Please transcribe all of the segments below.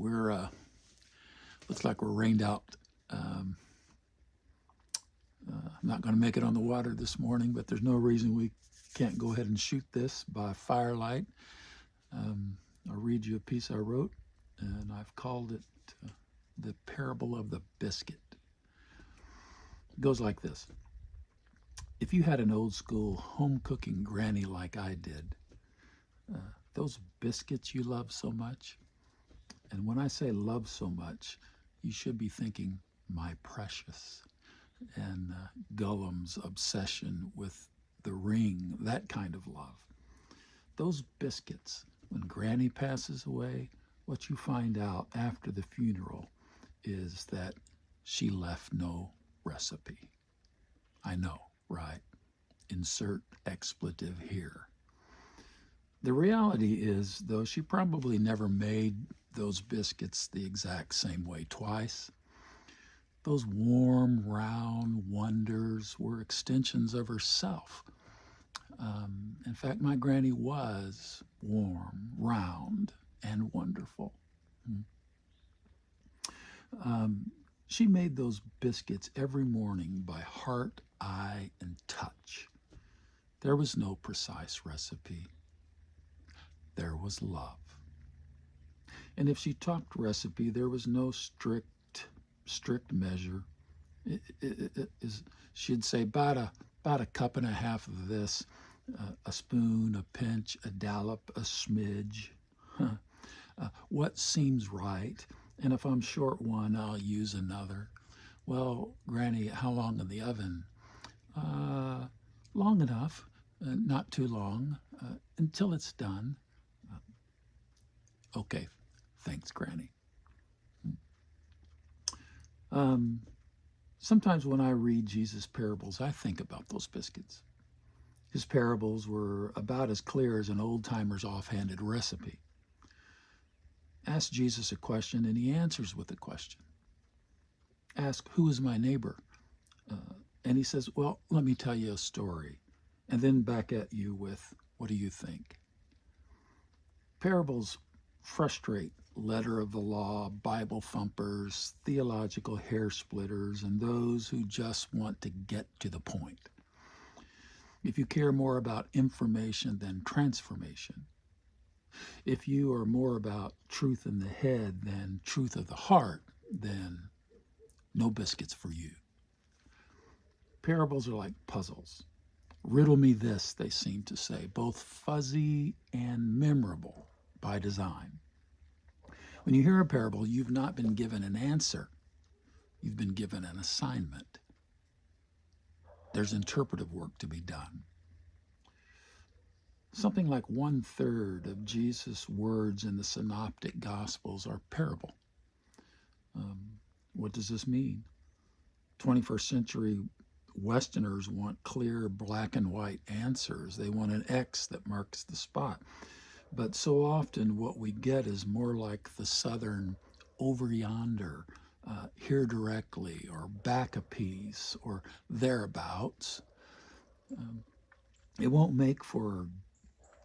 We're looks like we're rained out. Um, I'm not going to make it on the water this morning, but there's no reason we can't go ahead and shoot this by firelight. Um, I'll read you a piece I wrote, and I've called it The Parable of the Biscuit. It goes like this. If you had an old school home cooking granny like I did, uh, those biscuits you love so much, and when I say love so much, you should be thinking, my precious, and Gollum's obsession with the ring, that kind of love. Those biscuits, when Granny passes away, what you find out after the funeral is that she left no recipe. I know, right? Insert expletive here. The reality is, though, she probably never made those biscuits the exact same way twice. Those warm, round wonders were extensions of herself. In fact, my granny was warm, round, and wonderful. She made those biscuits every morning by heart, eye, and touch. There was no precise recipe. There was love. And if she talked recipe, there was no strict measure. She'd say about a cup and a half of this, a spoon, a pinch, a dollop, a smidge. What seems right, and if I'm short one, I'll use another. Well, Granny, how long in the oven? Long enough, not too long, until it's done. Okay, thanks, Granny. Sometimes when I read Jesus' parables, I think about those biscuits. His parables were about as clear as an old-timer's offhanded recipe. Ask Jesus a question, and he answers with a question. Ask, who is my neighbor? And he says, well, let me tell you a story. And then back at you with, what do you think? Parables frustrate letter of the law, Bible thumpers, theological hair splitters, and those who just want to get to the point. If you care more about information than transformation, if you are more about truth in the head than truth of the heart, then no biscuits for you. Parables are like puzzles. Riddle me this, they seem to say, both fuzzy and memorable by design. When you hear a parable, you've not been given an answer. You've been given an assignment. There's interpretive work to be done. Something like 1/3 of Jesus' words in the synoptic gospels are parable. What does this mean? 21st century Westerners want clear black and white answers. They want an X that marks the spot. But so often what we get is more like the Southern over yonder, here directly, or back a piece, or thereabouts. It won't make for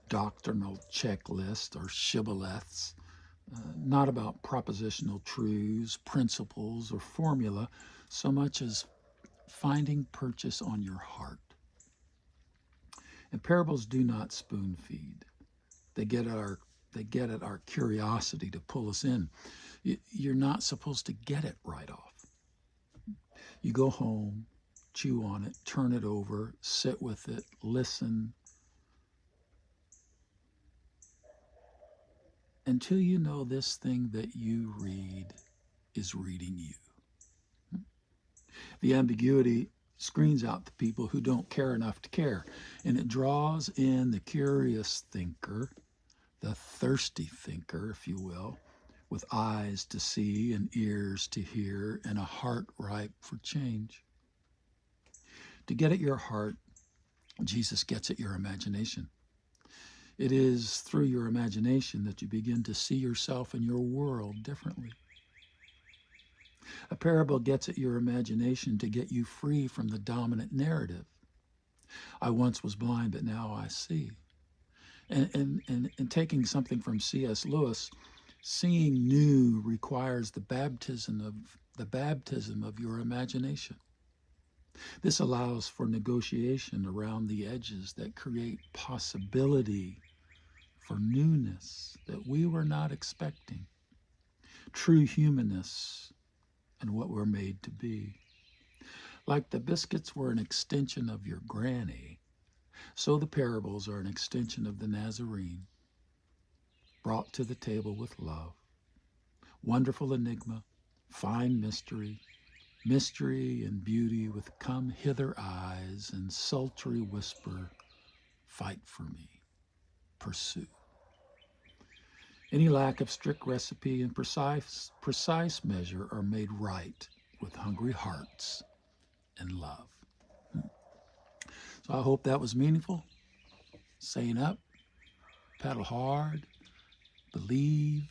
doctrinal checklist or shibboleths, not about propositional truths, principles, or formula, so much as finding purchase on your heart. And parables do not spoon feed. They get at our curiosity to pull us in. You're not supposed to get it right off. You go home, chew on it, turn it over, sit with it, listen, until you know this thing that you read is reading you. The ambiguity screens out the people who don't care enough to care, and it draws in the curious thinker, the thirsty thinker, if you will, with eyes to see and ears to hear and a heart ripe for change. To get at your heart, Jesus gets at your imagination. It is through your imagination that you begin to see yourself and your world differently. A parable gets at your imagination to get you free from the dominant narrative. I once was blind, but now I see. And taking something from C.S. Lewis, Seeing new requires the baptism of your imagination. This allows for negotiation around the edges that create possibility for newness that we were not expecting. True humanness and what we're made to be. Like the biscuits were an extension of your granny, so the parables are an extension of the Nazarene, brought to the table with love. Wonderful enigma, fine mystery, mystery and beauty with come hither eyes and sultry whisper, fight for me, pursue. Any lack of strict recipe and precise measure are made right with hungry hearts and love. So I hope that was meaningful. Saying up, paddle hard, believe,